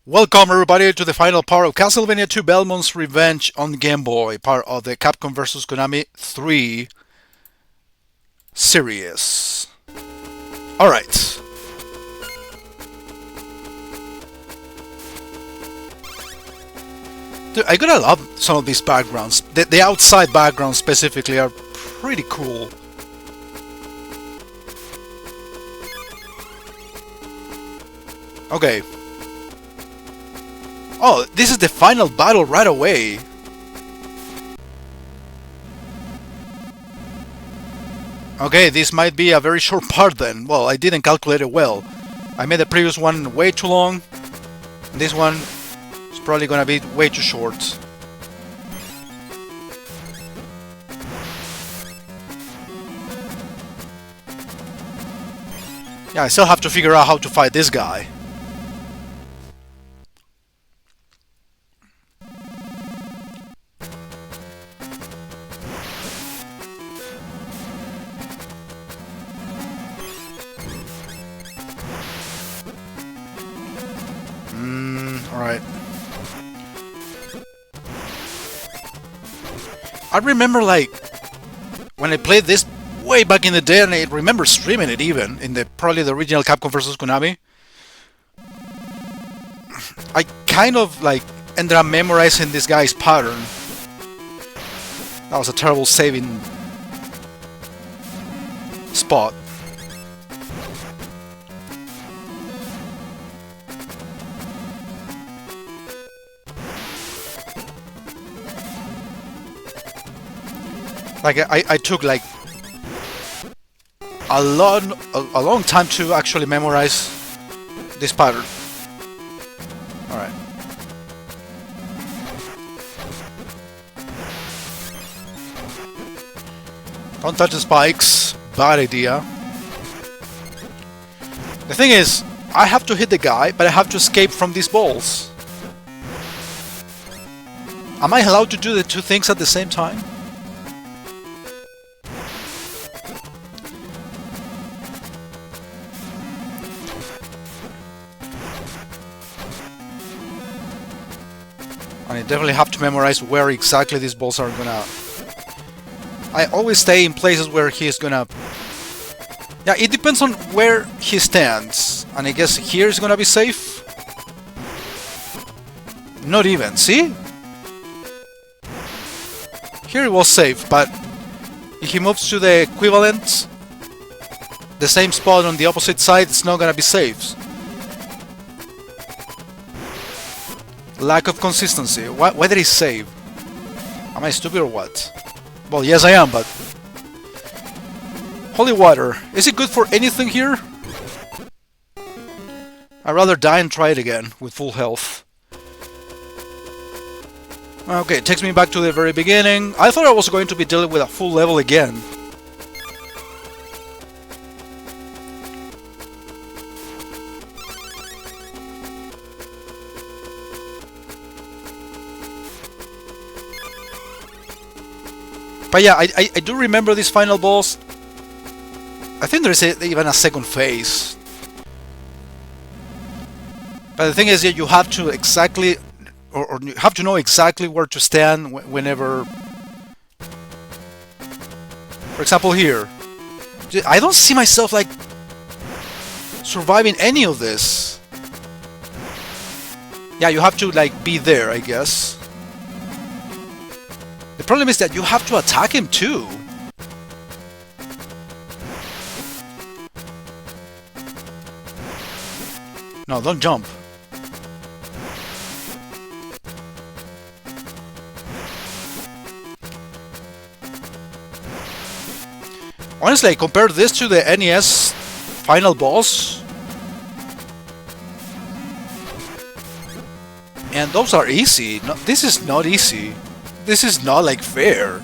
Welcome everybody to the final part of Castlevania 2 Belmont's Revenge on Game Boy, part of the Capcom vs Konami 3 series. Alright. Dude, I gotta love some of these backgrounds. The outside backgrounds specifically are pretty cool. Okay. Oh, this is the final battle right away. Okay, this might be a very short part then. Well, I didn't calculate it well. I made the previous one way too long. This one is probably gonna be way too short. Yeah, I still have to figure out how to fight this guy. Alright. I remember, like, when I played this way back in the day, and I remember streaming it even, in probably the original Capcom vs Konami. I kind of, like, ended up memorizing this guy's pattern. That was a terrible saving spot. Like, I took like a long time to actually memorize this pattern. Alright. Don't touch the spikes. Bad idea. The thing is, I have to hit the guy, but I have to escape from these balls. Am I allowed to do the two things at the same time? I definitely have to memorize where exactly these balls are gonna... I always stay in places where he's gonna... Yeah, it depends on where he stands. And I guess here is gonna be safe? Not even, see? Here it was safe, but if he moves to the equivalent, the same spot on the opposite side, it's not gonna be safe. Lack of consistency. Why did he save? Am I stupid or what? Well, yes I am, but... Holy water. Is it good for anything here? I'd rather die and try it again, with full health. Okay, it takes me back to the very beginning. I thought I was going to be dealing with a full level again. But yeah, I do remember these final boss. I think there's even a second phase. But the thing is that you have to exactly... Or you have to know exactly where to stand whenever... For example here. I don't see myself like... surviving any of this. Yeah, you have to like be there, I guess. The problem is that you have to attack him too. No, don't jump. Honestly, compare this to the NES final boss. And those are easy. No, this is not easy. This is not like fair.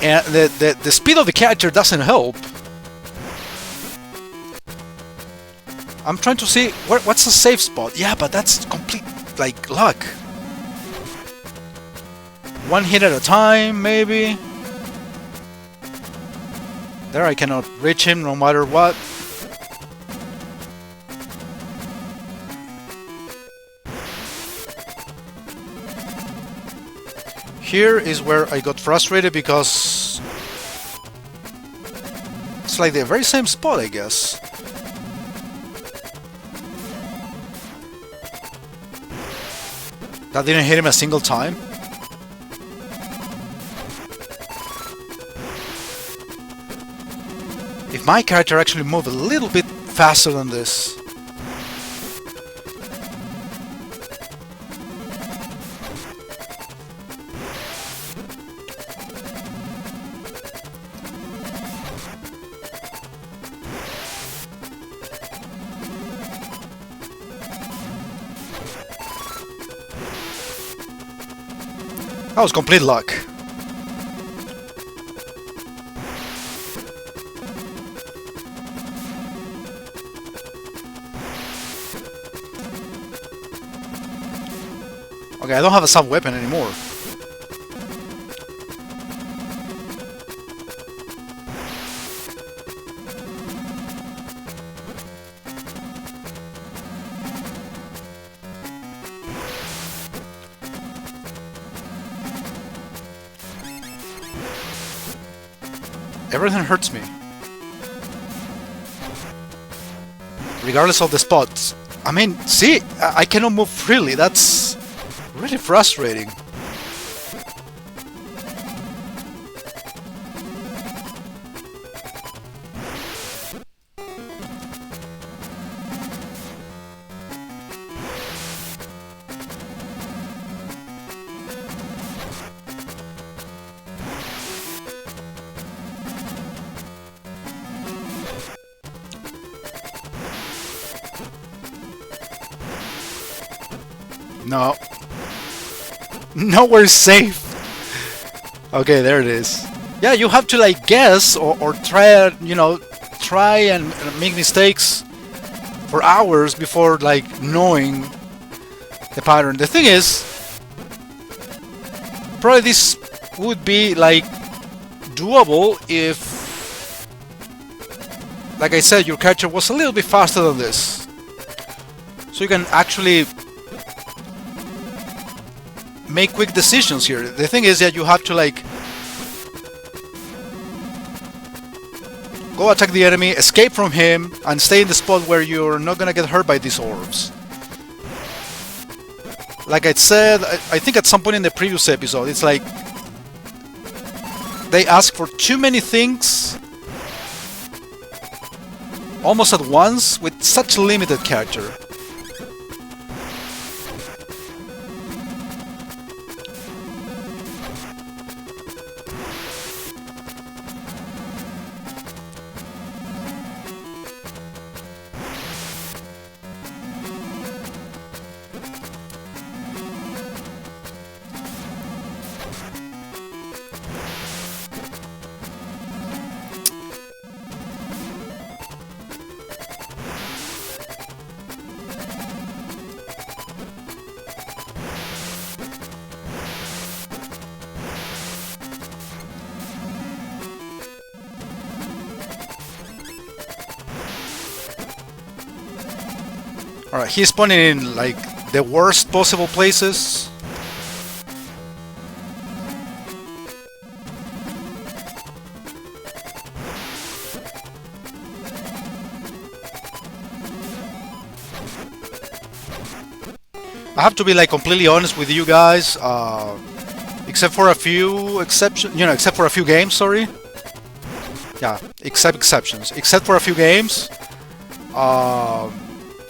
And the speed of the character doesn't help. I'm trying to see what's a safe spot. Yeah, but that's complete like luck. One hit at a time, maybe. There, I cannot reach him no matter what. Here is where I got frustrated because it's like the very same spot, I guess. That didn't hit him a single time. If my character actually moved a little bit faster than this. That was complete luck. Okay, I don't have a sub-weapon anymore. Everything hurts me. Regardless of the spots. I mean, see, I cannot move freely. That's really frustrating. No. Nowhere safe. Okay, there it is. Yeah, you have to like guess or try, try and make mistakes for hours before like knowing the pattern. The thing is, probably this would be like doable if, like I said, your character was a little bit faster than this. So you can actually make quick decisions here. The thing is that you have to like go attack the enemy, escape from him, and stay in the spot where you're not gonna get hurt by these orbs. Like I said, I think at some point in the previous episode, it's like they ask for too many things almost at once with such a limited character. Alright, he's spawning in like the worst possible places. I have to be like completely honest with you guys, except for a few exceptions, except for a few games, sorry. Yeah, except exceptions. Except for a few games,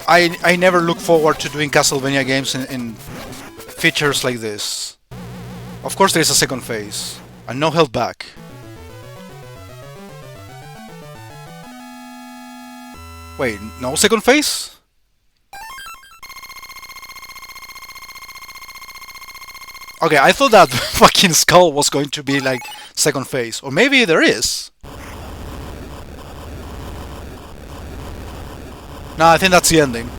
I never look forward to doing Castlevania games in features like this. Of course there is a second phase, and no held back. Wait, no second phase? Okay, I thought that fucking skull was going to be like second phase, or maybe there is. No, I think that's the ending.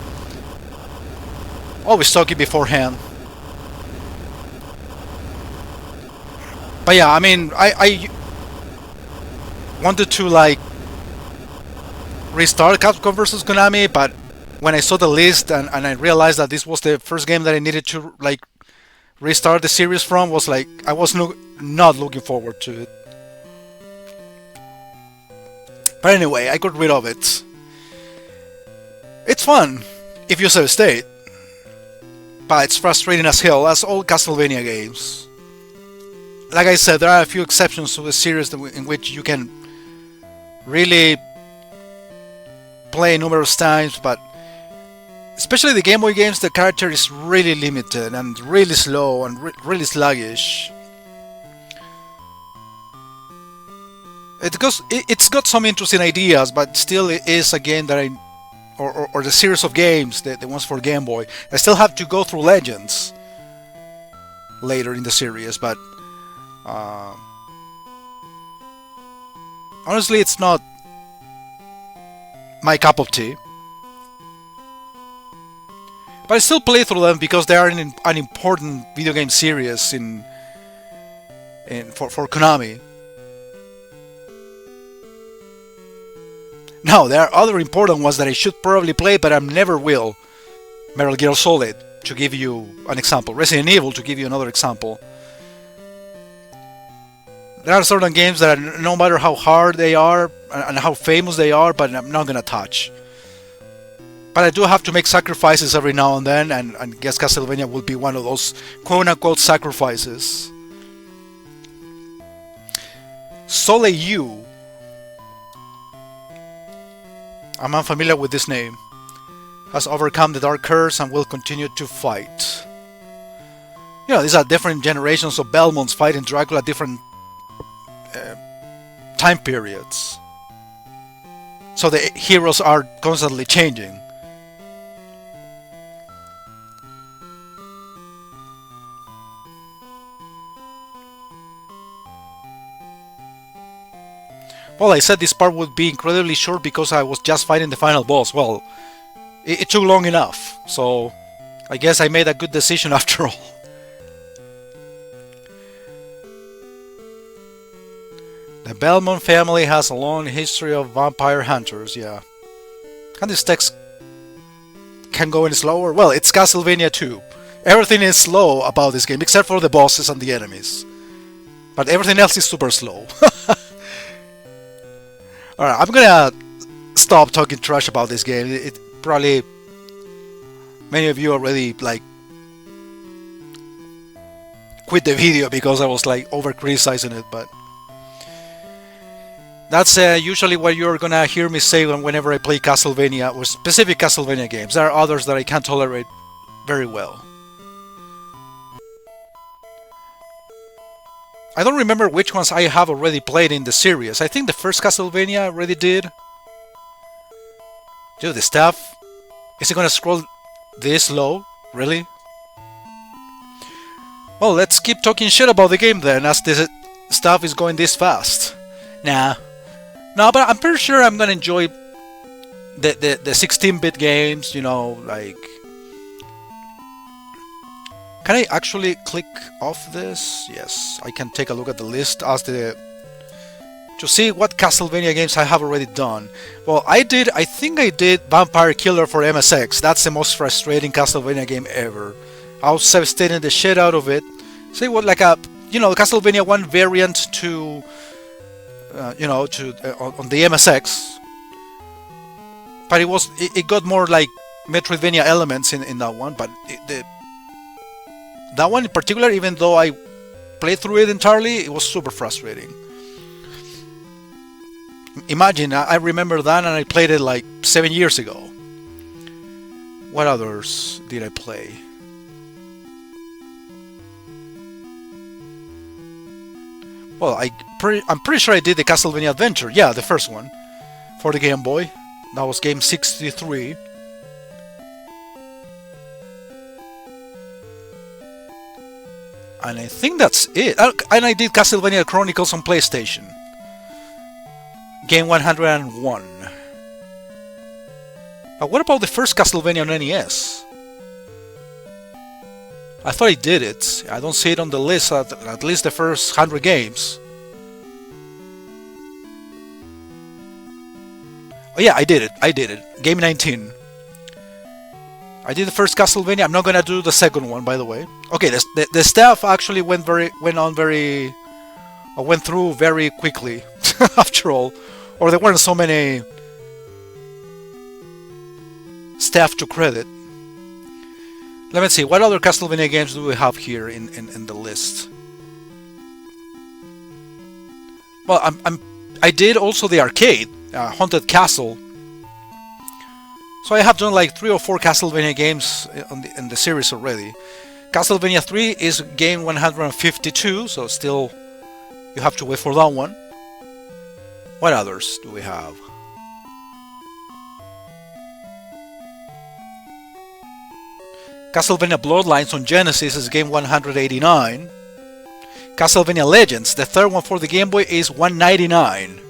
Always talking beforehand. But yeah, I mean, wanted to like restart Capcom versus Konami, but when I saw the list and I realized that this was the first game that I needed to like restart the series from, was like I was not looking forward to it. But anyway, I got rid of it. It's fun if you save state, but it's frustrating as hell, as all Castlevania games. Like I said, there are a few exceptions to the series in which you can really play numerous times, but especially the Game Boy games, the character is really limited and really slow and really sluggish. It's got some interesting ideas, but still it is a game that or the series of games, the ones for Game Boy, I still have to go through Legends later in the series, but honestly it's not my cup of tea. But I still play through them because they are an important video game series for Konami. Now, there are other important ones that I should probably play, but I never will. Metal Gear Solid, to give you an example. Resident Evil, to give you another example. There are certain games that no matter how hard they are and how famous they are, but I'm not gonna touch. But I do have to make sacrifices every now and then, and I guess Castlevania will be one of those quote-unquote sacrifices. Soleil, I'm unfamiliar with this name, has overcome the dark curse and will continue to fight. You know, these are different generations of Belmonts fighting Dracula, different time periods. So the heroes are constantly changing. Well, I said this part would be incredibly short because I was just fighting the final boss. Well, it took long enough, so I guess I made a good decision after all. The Belmont family has a long history of vampire hunters, yeah. And this text can go any slower? Well, it's Castlevania 2. Everything is slow about this game, except for the bosses and the enemies. But everything else is super slow. Alright, I'm gonna stop talking trash about this game. It probably... Many of you already, like... quit the video because I was, like, over-criticizing it, but... That's usually what you're gonna hear me say whenever I play Castlevania, or specific Castlevania games. There are others that I can't tolerate very well. I don't remember which ones I have already played in the series. I think the first Castlevania I already did. Dude, the stuff... Is it gonna scroll this low? Really? Well, let's keep talking shit about the game then, as this stuff is going this fast. Nah. No, but I'm pretty sure I'm gonna enjoy the 16-bit games, you know, like... Can I actually click off this? Yes, I can take a look at the list as to see what Castlevania games I have already done. Well, I think I did Vampire Killer for MSX. That's the most frustrating Castlevania game ever. I was save-stating the shit out of it. Say what, like a, you know, Castlevania 1 variant to, you know, on the MSX. But it got more like Metroidvania elements in that one, but that one in particular, even though I played through it entirely, it was super frustrating. Imagine, I remember that and I played it like 7 years ago. What others did I play? Well, I'm pretty sure I did the Castlevania Adventure. Yeah, the first one. For the Game Boy. That was game 63. And I think that's it. And I did Castlevania Chronicles on PlayStation. Game 101. But what about the first Castlevania on NES? I thought I did it. I don't see it on the list, at least the first 100 games. Oh yeah, I did it. I did it. Game 19. I did the first Castlevania. I'm not gonna do the second one, by the way. Okay, the staff actually went through very quickly, after all, or there weren't so many staff to credit. Let me see, what other Castlevania games do we have here in the list? Well, I did also the arcade, Haunted Castle. So I have done like 3 or 4 Castlevania games in the series already. Castlevania 3 is game 152, so still you have to wait for that one. What others do we have? Castlevania Bloodlines on Genesis is game 189. Castlevania Legends, the third one for the Game Boy, is 199.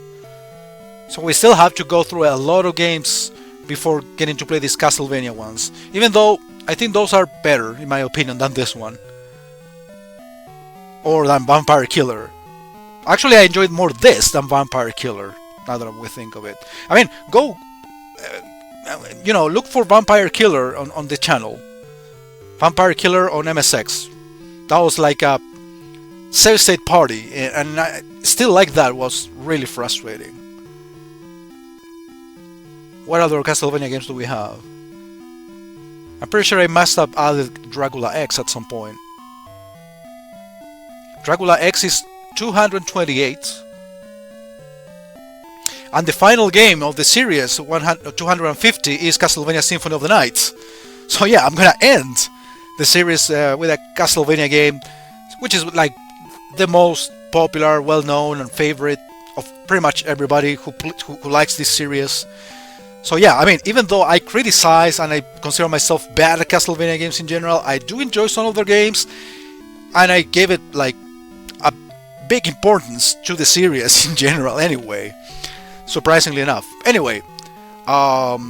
So we still have to go through a lot of games before getting to play these Castlevania ones. Even though I think those are better, in my opinion, than this one. Or than Vampire Killer. Actually, I enjoyed more this than Vampire Killer, now that we think of it. I mean, go, look for Vampire Killer on the channel. Vampire Killer on MSX. That was like a save state party, and I still like that. It was really frustrating. What other Castlevania games do we have? I'm pretty sure I must have added Dracula X at some point. Dracula X is 228. And the final game of the series, 250, is Castlevania Symphony of the Night. So yeah, I'm gonna end the series with a Castlevania game, which is like the most popular, well-known, and favorite of pretty much everybody who likes this series. So yeah, I mean, even though I criticize and I consider myself bad at Castlevania games in general, I do enjoy some of their games, and I gave it like a big importance to the series in general anyway, surprisingly enough. Anyway, that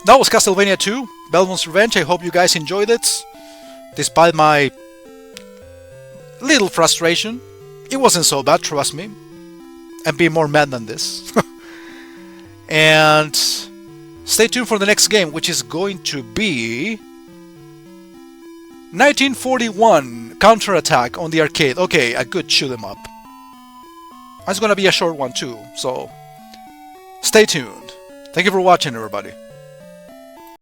was Castlevania 2, Belmont's Revenge. I hope you guys enjoyed it, despite my little frustration. It wasn't so bad, trust me, and be more mad than this. And stay tuned for the next game, which is going to be 1941 Counterattack on the arcade. Okay, a good shoot 'em up. It's gonna be a short one too, so stay tuned. Thank you for watching, everybody.